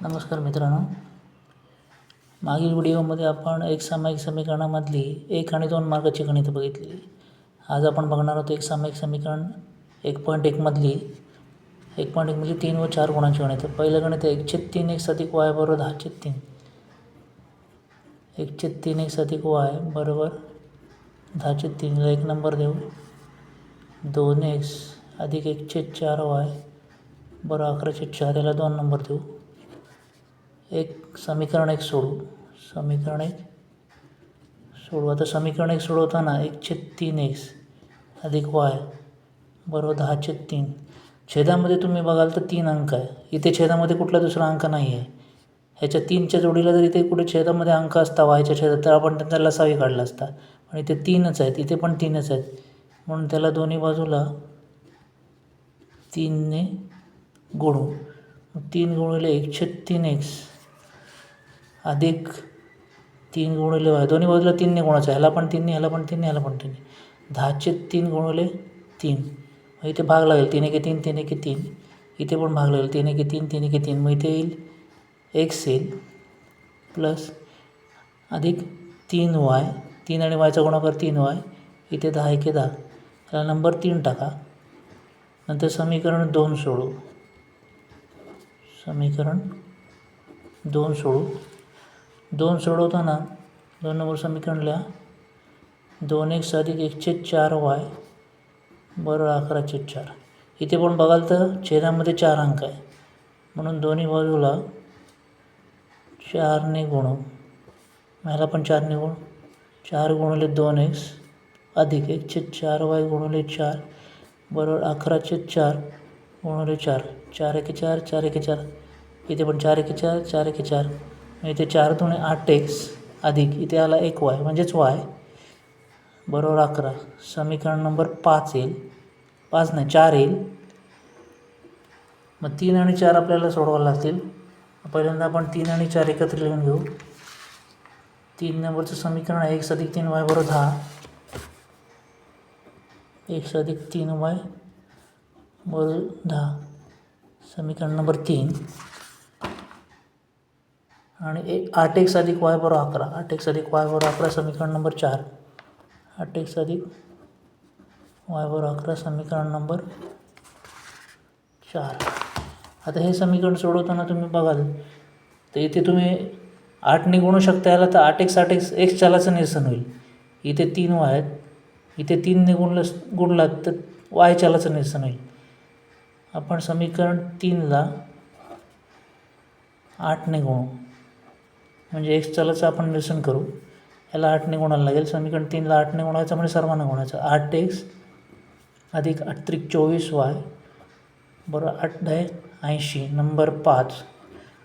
नमस्कार मित्रांनो, मागील व्हिडिओमध्ये आपण एक सामायिक समीकरणामधली 1 आणि 2 मार्काची गणितं बघितली. आज आपण बघणार आहोत एक सामायिक समीकरण 1.1 मधली 1.1 म्हणजे 3 व 4 गुणांची गणितं. पहिलं गणित 1/3 x अधिक y बरोबर 10/3. 1/3 x अधिक y बरोबर 10/3 ला 1 नंबर देऊ. 2x अधिक 1/4y बरोबर 11/4 याला 2 नंबर देऊ. समीकरण 1 सोडू. आता समीकरण 1 सोडवताना 1/3 x अधिक y बरोबर 10/3. छेदामध्ये तुम्ही बघाल तर 3 अंक आहे. इथे छेदामध्ये कुठला दुसरा अंक नाही आहे. ह्याच्या 3च्या जोडीला जर इथे कुठे छेदामध्ये अंक असता वायच्या छेदात तर आपण त्याला लसावी काढला असता. पण इथे 3च आहेत, इथे पण 3च आहेत, म्हणून त्याला दोन्ही बाजूला 3 ने गुणू. 3 गुणिले 1/3 x अधिक 3 गुणिले y, दोन्ही बाजूला 3 ने गुणायचं. ह्याला पण 3 ने, ह्याला पण 3 ने, ह्याला पण 3 ने. 10/3 गुणिले 3, मग इथे भाग लागेल 3 एके 3, 3 एके 3. इथे पण भाग लागेल 3 एके 3, 3 एके 3. मग इथे येईल x येईल प्लस अधिक 3y, 3 आणि yचा गुणाकार 3y. इथे 10 एके 10, ह्याला नंबर 3 टाका. नंतर समीकरण 2 सोडू. समीकरण 2 सोडू. 2 सोडवताना 2 नंबर समीकरण लिहा. 2x अधिक 1/4y बरोबर 11/4. इथे पण बघाल तर छेदामध्ये 4 अंक आहे, म्हणून दोन्ही बाजूला 4 ने गुणू. ह्याला पण 4 ने गुणू. 4 गुणिले 2x अधिक 1/4y गुणिले 4 बरोबर 11/4 गुणिले 4. 4 एके 4, 4 एके 4. इथे पण 4 एके 4, 4 एके 4. इथे 4 दुणे 8x अधिक इथे आला 1y म्हणजेच y बरोबर 11. समीकरण नंबर 5 येईल. 5 नाही 4 येईल. मग 3 आणि 4 आपल्याला सोडवायला लागतील. पहिल्यांदा आपण 3 आणि 4 एकत्र लिहून घेऊ. 3 नंबरचं समीकरण आहे x अधिक 3y बरोबर 10. x अधिक 3y बरोबर 10. समीकरण नंबर 3. आणि 8x अधिक y बरोबर 11. 8x अधिक y बरोबर 11 समीकरण नंबर 4. 8x अधिक y बरोबर 11 समीकरण नंबर 4. आता हे समीकरण सोडवताना तुम्ही बघाल तर इथे तुम्ही 8 ने गुणू शकता याला, तर 8x x चलाचं निरसन होईल. इथे 3y आहेत, इथे 3 ने गुणलात तर y चलाचं निरसन होईल. आपण समीकरण 3ला 8 ने गुणू म्हणजे x चलाचं आपण निरसन करू. याला 8 ने गुणायला लागेल. समीकरण 3ला 8 ने गुणायचं म्हणजे सर्वांना गुणायचं. 8x अधिक 8 24y बरोबर 8×80 नंबर 5.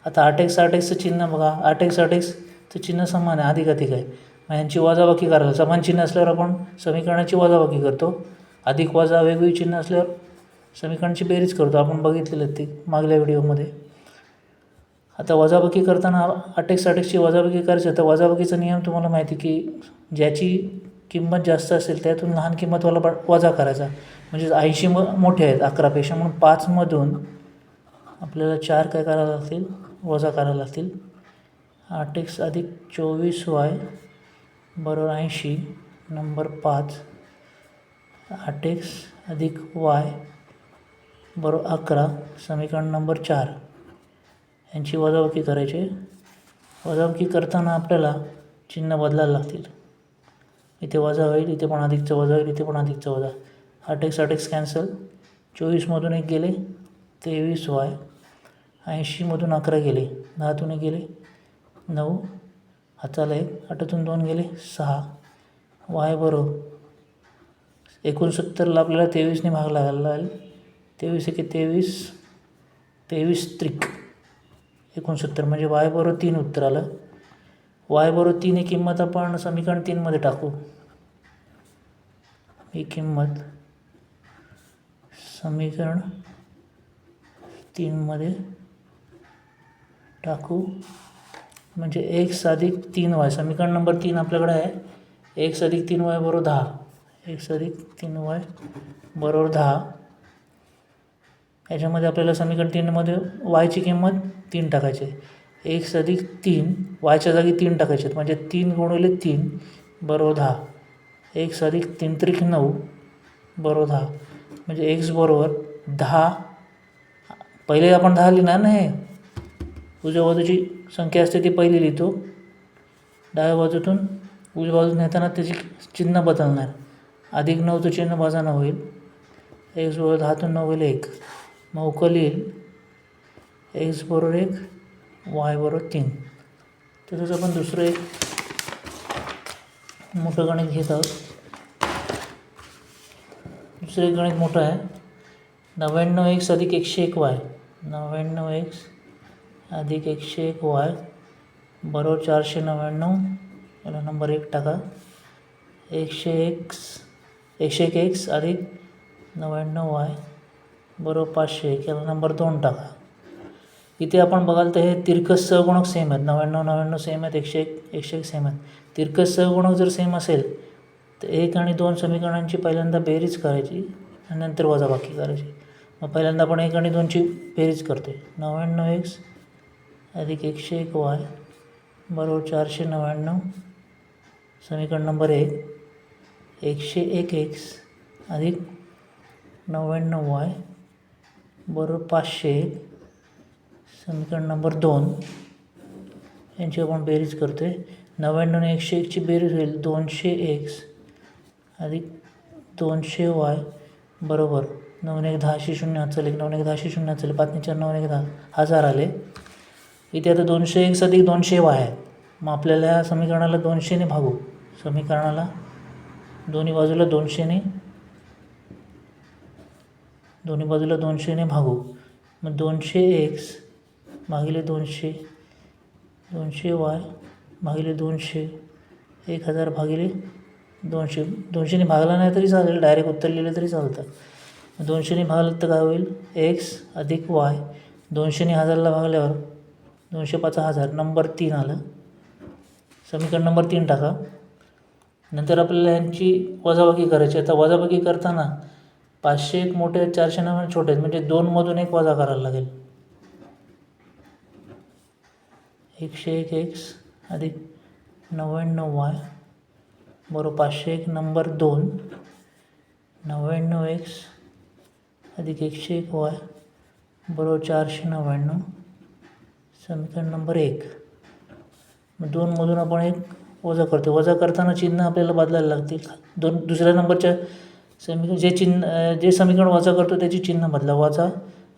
आता 8xचं चिन्ह बघा. 8xचं चिन्ह समान आहे, अधिक अधिक आहे. मग यांची वजाबाकी करायला समान चिन्ह असल्यावर आपण समीकरणाची वजाबाकी करतो. अधिक वजा वेगवेगळी चिन्ह असल्यावर समीकरणाची बेरीज करतो. आपण बघितलेलं ते मागल्या व्हिडिओमध्ये. आता वजाबाकी करताना 8xची वजाबाकी करायची. तर वजाबाकीचा नियम तुम्हाला माहिती की ज्याची किंमत जास्त असेल त्यातून लहान किंमतवाला वजा करायचा. म्हणजे 80 मोठे आहेत 11पेक्षा, म्हणून 5मधून आपल्याला 4 काय करायला लागतील, वजा करायला लागतील. 8x अधिक 24y बरोबर 80 नंबर 5. 8x अधिक y बरोबर 11 समीकरण नंबर 4. यांची वजाबाकी करायची. वजाबाकी करताना आपल्याला चिन्ह बदलायला लागतील. इथे वजा होईल, इथे पण अधिकचं वजा होईल, इथे पण अधिकचं वजा. 8x cancel. 24मधून 1 गेले 23y. 80मधून 11 गेले, 10तून 1 गेले 9, हाताला 1, 8तून 2 गेले 6. y बरोबर 69ला आपल्याला 23ने भाग लागायला लागेल. 23 एके 23, 23 त्रिक 69 म्हणजे y बरोबर 3 उत्तर आलं. y बरोबर 3 ही किंमत आपण समीकरण 3मध्ये टाकू. ही किंमत समीकरण 3मध्ये टाकू म्हणजे x अधिक 3y. समीकरण नंबर 3 आपल्याकडे आहे. x अधिक 3y बरोबर 10. x अधिक 3y बरोबर 10. याच्यामध्ये आपल्याला समीकरण 3मध्ये वायची किंमत 3 टाकायची आहे. एक्स अधिक 3 वायच्या जागी 3 टाकायचे आहेत, म्हणजे 3 गुणिले 3 बरोबर 10. एक्स अधिक 3 त्रिक 9 बरोबर 10, म्हणजे एक्स बरोबर 10. पहिले आपण 10 लिहिणार ना, हे उजव्या बाजूची संख्या असते ती पहिली लिहितो, डाव्या बाजूतून उजव्या बाजूतून नेताना त्याची चिन्ह बदलणार. अधिक 9चं चिन्ह वजानं होईल. एक्स बरोबर 10तून 9 गेले 1, मग उकल येईल एक्स बरोबर 1 वाय बरोबर 3. तसंच आपण दुसरं एक मोठं गणित घेत आहोत. दुसरं एक गणित मोठं आहे. 99x अधिक 101 वाय, 99x अधिक 101 वाय बरोबर 499. याला नंबर 1 टाका. 101x अधिक 99 वाय बरोबर 501. याला नंबर 2 टाका. इथे आपण बघाल तर हे तिरकस सहगुणक सेम आहेत. 99 सेम आहेत, 101 सेम आहेत. तिरकस सहगुणक जर सेम असेल तर 1 आणि 2 समीकरणांची पहिल्यांदा बेरीज करायची आणि नंतर वजाबाकी करायची. मग पहिल्यांदा आपण 1 आणि 2ची बेरीज करतो. 99x अधिक 101 वाय बरोबर 499. समीकरण नंबर 1. 101x अधिक 99 वाय बरोबर 501. समीकरण नंबर 2. यांची आपण बेरीज करतो आहे. 99 आणि 101ची बेरीज होईल 200x अधिक 200 वाय बरोबर 9 1 10 0 हात चालेल, 9 1 10 0 हात चालेल, 5 4 9 1 10 1000 आले. इथे आता 200x अधिक 200 वाय आहे. मग आपल्याला या समीकरणाला 200ने भागू. समीकरणाला दोन्ही बाजूला 200ने भागू. मग 200x भागिले 200, 200 वाय भागिले 200, 1000 भागिले 200. 200ने भागला नाही तरी चालेल, डायरेक्ट उत्तर लिहिलं तरी चालतं. 200ने भागलं तर काय होईल, एक्स अधिक वाय. 200ने 1000ला भागल्यावर 205 1000, नंबर 3 आलं. समीकरण नंबर 3 टाका. नंतर आपल्याला यांची वजाबाकी करायची. आता वजाबाकी करताना 501 मोठे आहेत, 499 छोटे आहेत, म्हणजे 2मधून 1 वजा करायला लागेल. 101x अधिक 99 वाय बरोबर 501 नंबर 2. 99x अधिक 101 वाय बरोबर 499. समीकरण नंबर 1. मग 2मधून आपण 1 वजा करतो. वजा करताना चिन्ह आपल्याला बदलायला लागतील. दुसऱ्या नंबरच्या जे समीकरण वजा करतो त्याची चिन्ह बदला. वजा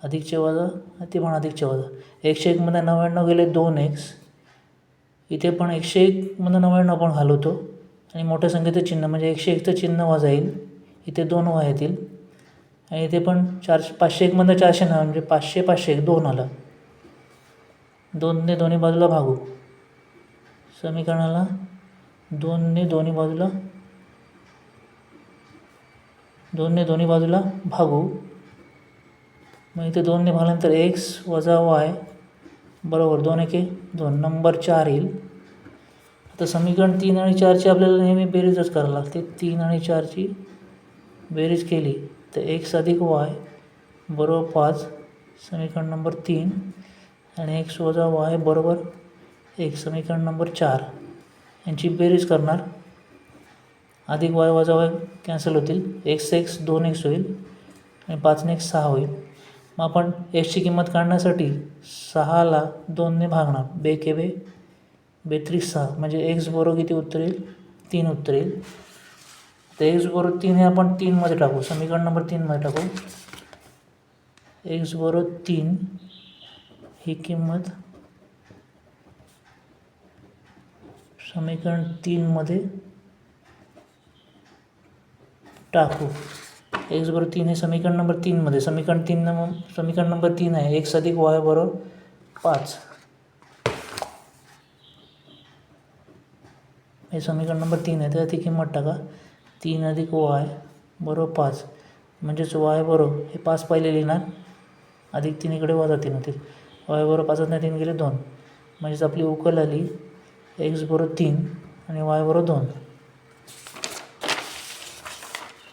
अधिकचे वजा, ते पण अधिकचे वजा. 101मध्ये 99 गेले 2x. इथे पण 101मध्ये 99 आपण घालवतो आणि मोठ्या संख्येचं चिन्ह म्हणजे 101चं चिन्ह वजा येईल. इथे 2 वाय येतील आणि इथे पण 501मध्ये 499 म्हणजे 500 501 2 आलं. 2ने दोन्ही बाजूला भागू. समीकरणाला 2ने दोन्ही बाजूला भागू. मग इथे 2ने भागल्यानंतर एक्स वजा वाय बरोबर 2 1 2, नंबर 4 येईल. आता समीकरण 3 आणि 4ची आपल्याला नेहमी बेरीजच करायला लागते. 3 आणि 4ची बेरीज केली तर एक्स अधिक वाय बरोबर 5. समीकरण नंबर 3 आणि एक्स वजा वाय बरोबर 1. समीकरण नंबर 4. यांची बेरीज करणार. अधिक वाय वजा वाय कॅन्सल होतील. एक्स 2x होईल आणि 5ने 6 होईल. मग आपण एक्सची किंमत काढण्यासाठी 6ला 2ने भागणार. 2 के 2 बेत्रीस 6, म्हणजे एक्स बरोबर किती उत्तर येईल, 3 उत्तर येईल. तर एक्स बरोबर 3 हे आपण 3मध्ये टाकू. समीकरण नंबर 3मध्ये टाकू. एक्स बरोबर 3 ही किंमत समीकरण 3मध्ये टाकू. एक्स बरोबर 3 हे समीकरण नंबर 3मध्ये. समीकरण नंबर 3 आहे एक्स अधिक वाय बरोबर 5. हे समीकरण नंबर 3 आहे, तर ती किंमत टाका. 3 अधिक वाय बरोबर 5, म्हणजेच वाय बरोबर हे 5 पहिले लिहिणार, अधिक 3 इकडे वजा 3 होतील. वाय बरोबर 5 3 गेले 2, म्हणजेच आपली उकल आली एक्स बरोबर 3 आणि वाय बरोबर 2.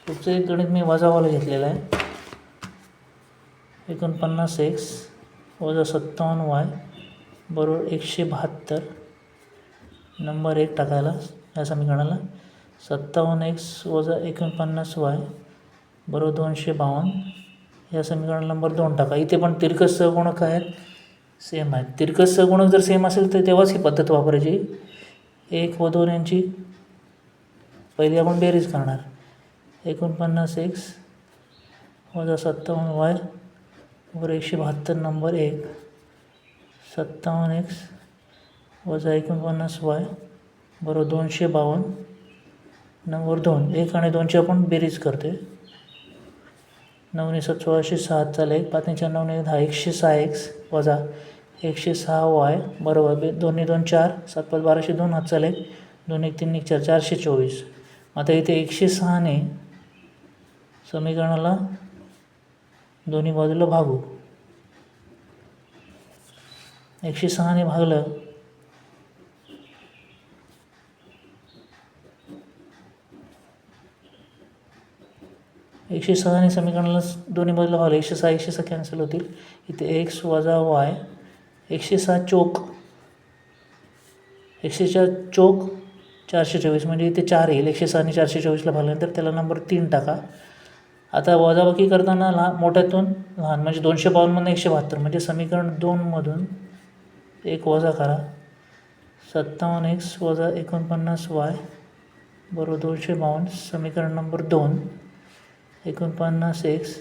पुढचं एक गणित मी वजावाला घेतलेलं आहे. 49x वजा 57y बरोबर 172 नंबर 1 टाकायला या समीकरणाला. 57x वजा 49y बरोबर 252 या समीकरण नंबर 2 टाका. इथे पण तिरकस सहगुणक आहेत, सेम आहेत. तिरकस सहगुणक जर सेम असेल तर तेव्हाच ही पद्धत वापरायची. 1 व 2 यांची पहिली आपण बेरीज करणार. 49x वजा 57y बरोबर 172 नंबर 1. 57x वजा 49y बरोबर 252 नंबर 2. 1 आणि 2ची आपण बेरीज करते. 9 7 16 6 चालेल. 5 4 9 10 106x वजा 106y बरोबर 2 2 4 7 5 12 2 हात चालेल. 2 1 3 1 4 424. आता इथे 106 ने समीकरणाला दोन्ही बाजूला भागू. 106 ने भागलं 106 ने समीकरणाला दोन्ही बाजूला भागलं. 106 106 कॅन्सल होतील. इथे x वजा y 106 चोक 106 चोक 424 म्हणजे इथे 4 येईल. 106 ने 424ला भागल्यानंतर त्याला नंबर 3 टाका. आता वजाबाकी करताना मोठ्यातून लहान म्हणजे 252 172 म्हणजे समीकरण 2मधून 1 वजा करा. 57x वजा 49y बरोबर 252 समीकरण नंबर 2. 49x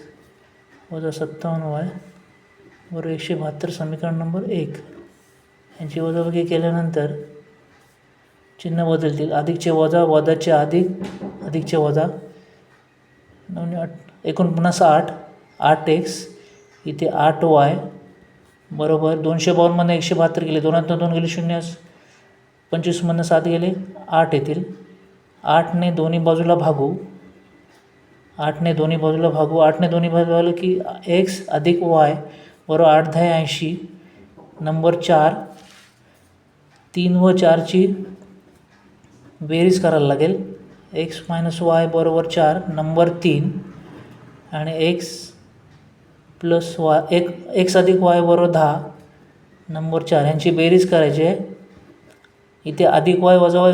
वजा 57y बरोबर 172 समीकरण नंबर 1. यांची वजाबाकी केल्यानंतर चिन्ह बदलतील. अधिकचे वजा, वजाचे अधिक, अधिकचे वजा. 49 8x इथे 8y बरोबर 252 172 गेले. 2 2 गेले 0. 25 7 गेले 8 येतील. 8 ने दोन्ही बाजूला भागू. 8 ने दोन्ही बाजूला भागू. 8 ने दोन्ही बाजूला भागलं की x अधिक y बरोबर 8 10 80 नंबर 4. 3 व 4ची बेरीज करायला लागेल. x मायनस y बरोबर 4 नंबर 3 आणि x प्लस y x अधिक y बरोबर 10 नंबर 4 यांची बेरीज करायची आहे. इथे अधिक y वजा y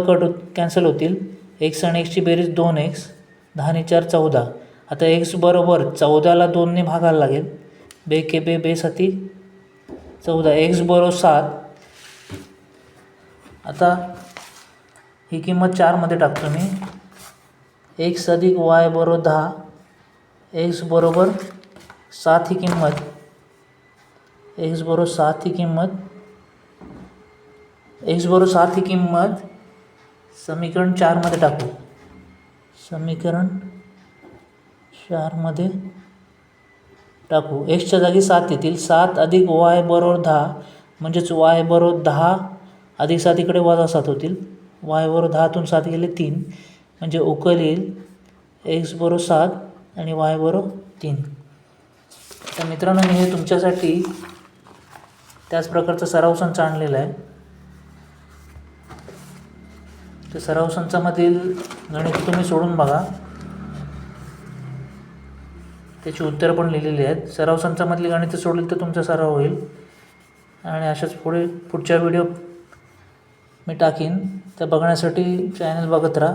कॅन्सल होतील. x आणि xची बेरीज 2x 10 ने 4 14. आता x बरोबर 14ला 2 ने भागायला लागेल. 2 के 2 साती 14 x बरोबर 7. आता ही किंमत 4मध्ये टाकतो मी. x अधिक y बरोबर 10 x बरोबर 7 ही किंमत x बरोबर 7 ही किंमत x बरोबर 7 ही किंमत समीकरण 4मध्ये टाकू. समीकरण 4मध्ये टाकू. xच्या जागी 7 येतील. 7 अधिक y बरोबर 10 म्हणजेच y बरोबर 10 अधिक 7 इकडे वजा 7 होतील. y बरोबर 10तून 7 गेले 3 म्हणजे उकल येईल x बरोबर 7 आणि y बरोबर 3. तर मित्रांनो मी हे तुमच्यासाठी त्याच प्रकारचा सराव संच आणलेला आहे. ते सराव संचामधील गणित तुम्ही सोडून बघा. त्याची उत्तरं पण लिहिलेली आहेत. सराव संचामधली गणितं सोडली तर तुमचा सराव होईल. आणि अशाच पुढच्या व्हिडिओ मी टाकीन त्या बघण्यासाठी चॅनल बघत राहा.